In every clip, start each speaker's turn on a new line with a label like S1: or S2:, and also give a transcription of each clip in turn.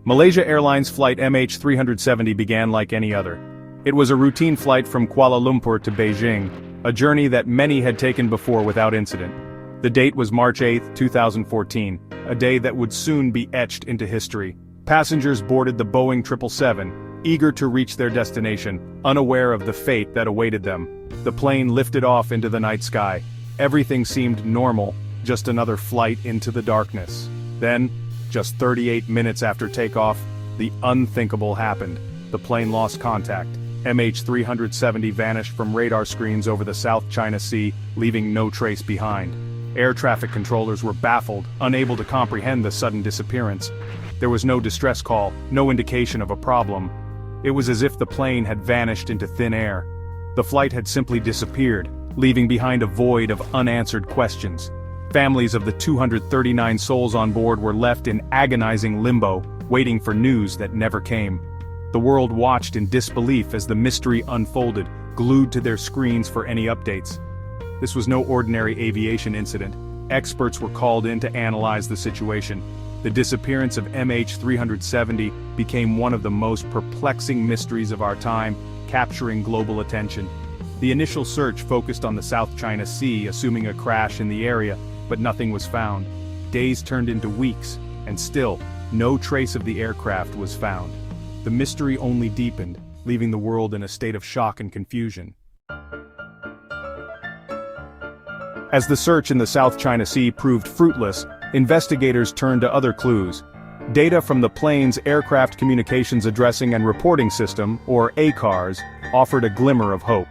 S1: Malaysia Airlines Flight MH370 began like any other. It was a routine flight from Kuala Lumpur to Beijing, a journey that many had taken before without incident. The date was March 8, 2014, a day that would soon be etched into history. Passengers boarded the Boeing 777, eager to reach their destination, unaware of the fate that awaited them. The plane lifted off into the night sky. Everything seemed normal, just another flight into the darkness. Then, just 38 minutes after takeoff, the unthinkable happened. The plane lost contact. MH370 vanished from radar screens over the South China Sea, leaving no trace behind. Air traffic controllers were baffled, unable to comprehend the sudden disappearance. There was no distress call, no indication of a problem. It was as if the plane had vanished into thin air. The flight had simply disappeared, leaving behind a void of unanswered questions. Families of the 239 souls on board were left in agonizing limbo, waiting for news that never came. The world watched in disbelief as the mystery unfolded, glued to their screens for any updates. This was no ordinary aviation incident. Experts were called in to analyze the situation. The disappearance of MH370 became one of the most perplexing mysteries of our time, capturing global attention. The initial search focused on the South China Sea, assuming a crash in the area, but nothing was found. Days turned into weeks, and still, no trace of the aircraft was found. The mystery only deepened, leaving the world in a state of shock and confusion. As the search in the South China Sea proved fruitless, investigators turned to other clues. Data from the plane's Aircraft Communications Addressing and Reporting System, or ACARS, offered a glimmer of hope.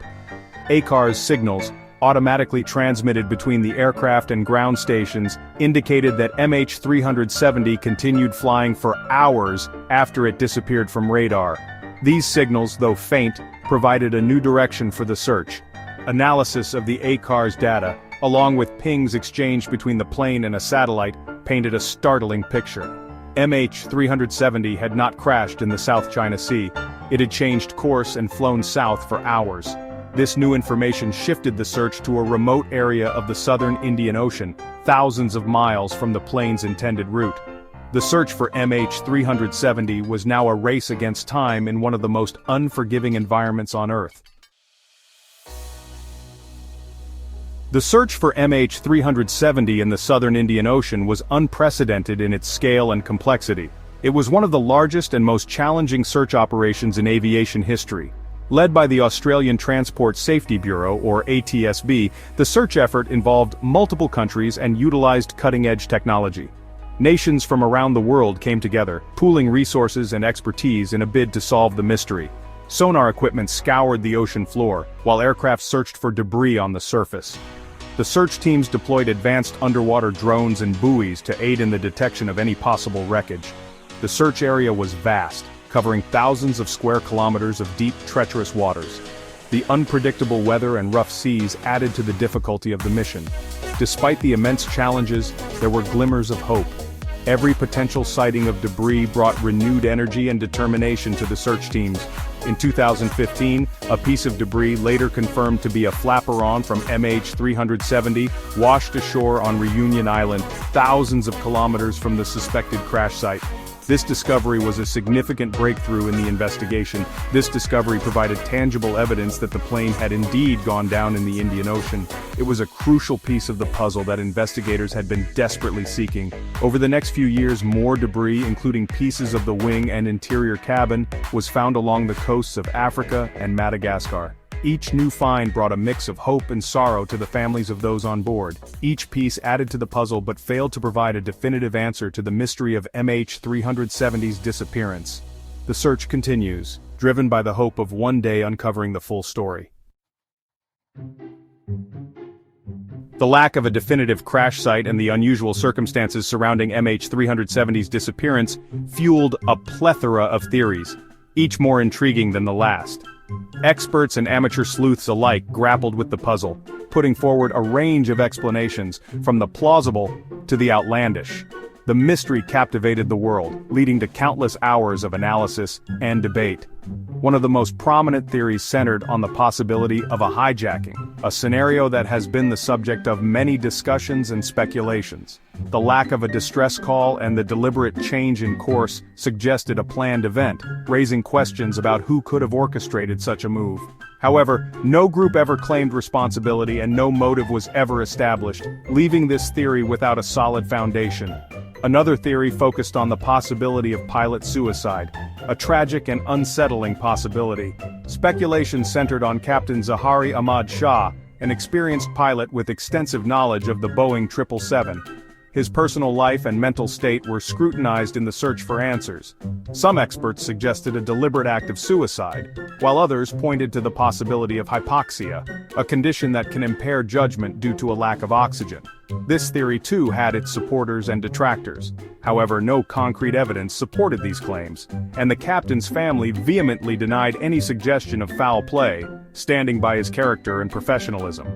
S1: ACARS signals, automatically transmitted between the aircraft and ground stations, indicated that MH370 continued flying for hours after it disappeared from radar. These signals, though faint, provided a new direction for the search. Analysis of the ACARS data, along with pings exchanged between the plane and a satellite, painted a startling picture. MH370 had not crashed in the South China Sea. It had changed course and flown south for hours. This new information shifted the search to a remote area of the southern Indian Ocean, thousands of miles from the plane's intended route. The search for MH370 was now a race against time in one of the most unforgiving environments on Earth. The search for MH370 in the southern Indian Ocean was unprecedented in its scale and complexity. It was one of the largest and most challenging search operations in aviation history. Led by the Australian Transport Safety Bureau, or ATSB, the search effort involved multiple countries and utilized cutting-edge technology. Nations from around the world came together, pooling resources and expertise in a bid to solve the mystery. Sonar equipment scoured the ocean floor, while aircraft searched for debris on the surface. The search teams deployed advanced underwater drones and buoys to aid in the detection of any possible wreckage. The search area was vast, covering thousands of square kilometers of deep, treacherous waters. The unpredictable weather and rough seas added to the difficulty of the mission. Despite the immense challenges, there were glimmers of hope. Every potential sighting of debris brought renewed energy and determination to the search teams. In 2015, a piece of debris later confirmed to be a flaperon from MH370 washed ashore on Reunion Island, thousands of kilometers from the suspected crash site. This discovery was a significant breakthrough in the investigation. This discovery provided tangible evidence that the plane had indeed gone down in the Indian Ocean. It was a crucial piece of the puzzle that investigators had been desperately seeking. Over the next few years, more debris, including pieces of the wing and interior cabin, was found along the coasts of Africa and Madagascar. Each new find brought a mix of hope and sorrow to the families of those on board. Each piece added to the puzzle but failed to provide a definitive answer to the mystery of MH370's disappearance. The search continues, driven by the hope of one day uncovering the full story. The lack of a definitive crash site and the unusual circumstances surrounding MH370's disappearance fueled a plethora of theories, each more intriguing than the last. Experts and amateur sleuths alike grappled with the puzzle, putting forward a range of explanations, from the plausible to the outlandish. The mystery captivated the world, leading to countless hours of analysis and debate. One of the most prominent theories centered on the possibility of a hijacking, a scenario that has been the subject of many discussions and speculations. The lack of a distress call and the deliberate change in course suggested a planned event, raising questions about who could have orchestrated such a move. However, no group ever claimed responsibility and no motive was ever established, leaving this theory without a solid foundation. Another theory focused on the possibility of pilot suicide, a tragic and unsettling possibility. Speculation centered on Captain Zahari Ahmad Shah, an experienced pilot with extensive knowledge of the Boeing 777. His personal life and mental state were scrutinized in the search for answers. Some experts suggested a deliberate act of suicide, while others pointed to the possibility of hypoxia, a condition that can impair judgment due to a lack of oxygen. This theory too had its supporters and detractors. However, no concrete evidence supported these claims, and the captain's family vehemently denied any suggestion of foul play, standing by his character and professionalism.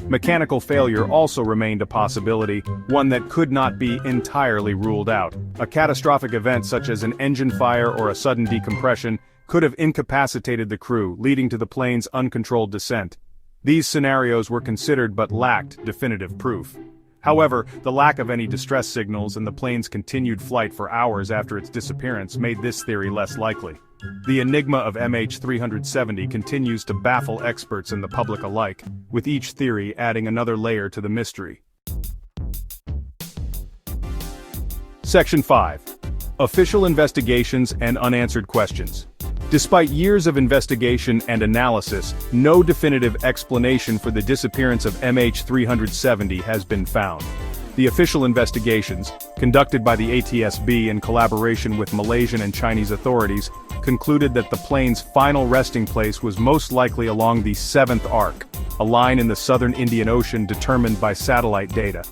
S1: Mechanical failure also remained a possibility, one that could not be entirely ruled out. A catastrophic event such as an engine fire or a sudden decompression could have incapacitated the crew, leading to the plane's uncontrolled descent. These scenarios were considered but lacked definitive proof. However, the lack of any distress signals and the plane's continued flight for hours after its disappearance made this theory less likely. The enigma of MH370 continues to baffle experts and the public alike, with each theory adding another layer to the mystery. Section 5. Official investigations and unanswered questions. Despite years of investigation and analysis, no definitive explanation for the disappearance of MH370 has been found. The official investigations, conducted by the ATSB in collaboration with Malaysian and Chinese authorities, concluded that the plane's final resting place was most likely along the 7th arc, a line in the southern Indian Ocean determined by satellite data.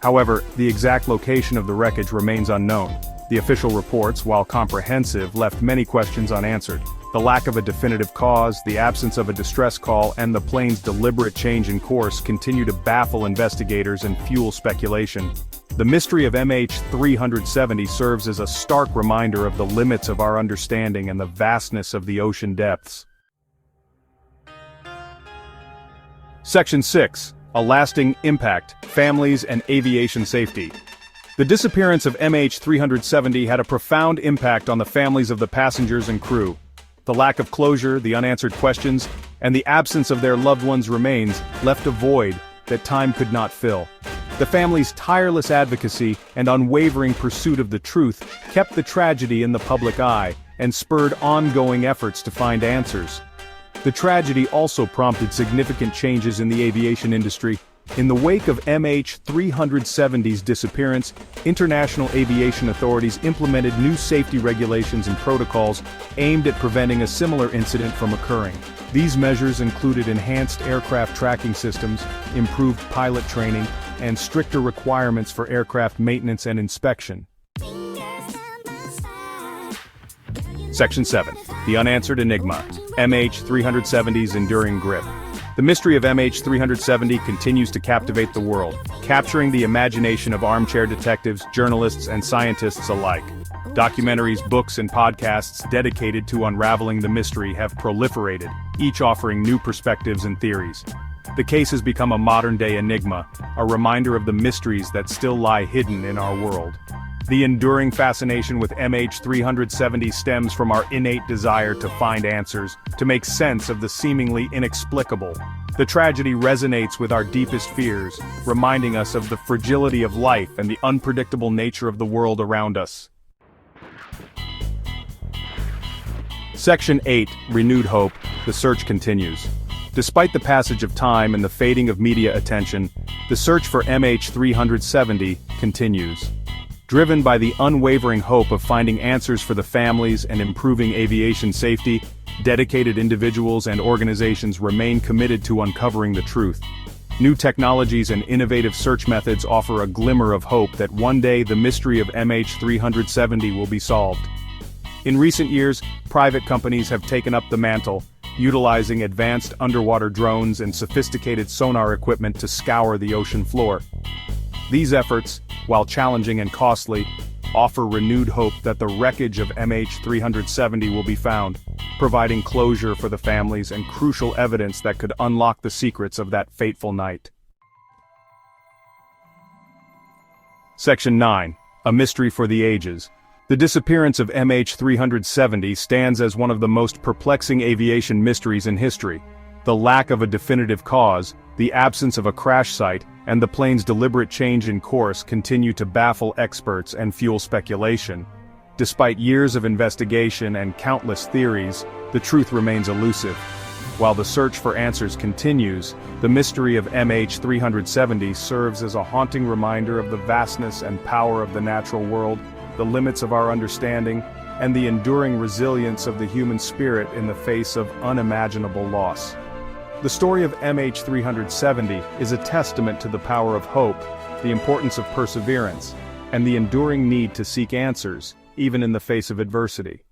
S1: However, the exact location of the wreckage remains unknown. The official reports, while comprehensive, left many questions unanswered. The lack of a definitive cause, the absence of a distress call, and the plane's deliberate change in course continue to baffle investigators and fuel speculation. The mystery of MH370 serves as a stark reminder of the limits of our understanding and the vastness of the ocean depths. Section 6. A lasting impact, families and aviation safety. The disappearance of MH370 had a profound impact on the families of the passengers and crew. The lack of closure, the unanswered questions, and the absence of their loved ones' remains left a void that time could not fill. The family's tireless advocacy and unwavering pursuit of the truth kept the tragedy in the public eye and spurred ongoing efforts to find answers. The tragedy also prompted significant changes in the aviation industry. In the wake of MH370's disappearance, international aviation authorities implemented new safety regulations and protocols aimed at preventing a similar incident from occurring. These measures included enhanced aircraft tracking systems, improved pilot training, and stricter requirements for aircraft maintenance and inspection. Section 7. The Unanswered Enigma, MH370's Enduring Grip. The mystery of MH370 continues to captivate the world, capturing the imagination of armchair detectives, journalists, and scientists alike. Documentaries, books, and podcasts dedicated to unraveling the mystery have proliferated, each offering new perspectives and theories. The case has become a modern-day enigma, a reminder of the mysteries that still lie hidden in our world. The enduring fascination with MH370 stems from our innate desire to find answers, to make sense of the seemingly inexplicable. The tragedy resonates with our deepest fears, reminding us of the fragility of life and the unpredictable nature of the world around us. Section 8. Renewed Hope. The search continues. Despite the passage of time and the fading of media attention, the search for MH370 continues. Driven by the unwavering hope of finding answers for the families and improving aviation safety, dedicated individuals and organizations remain committed to uncovering the truth. New technologies and innovative search methods offer a glimmer of hope that one day the mystery of MH370 will be solved. In recent years, private companies have taken up the mantle, utilizing advanced underwater drones and sophisticated sonar equipment to scour the ocean floor. These efforts, while challenging and costly, offer renewed hope that the wreckage of MH370 will be found, providing closure for the families and crucial evidence that could unlock the secrets of that fateful night. Section 9. A Mystery for the Ages. The disappearance of MH370 stands as one of the most perplexing aviation mysteries in history. The lack of a definitive cause, the absence of a crash site, and the plane's deliberate change in course continue to baffle experts and fuel speculation. Despite years of investigation and countless theories, the truth remains elusive. While the search for answers continues, the mystery of MH370 serves as a haunting reminder of the vastness and power of the natural world, the limits of our understanding, and the enduring resilience of the human spirit in the face of unimaginable loss. The story of MH370 is a testament to the power of hope, the importance of perseverance, and the enduring need to seek answers, even in the face of adversity.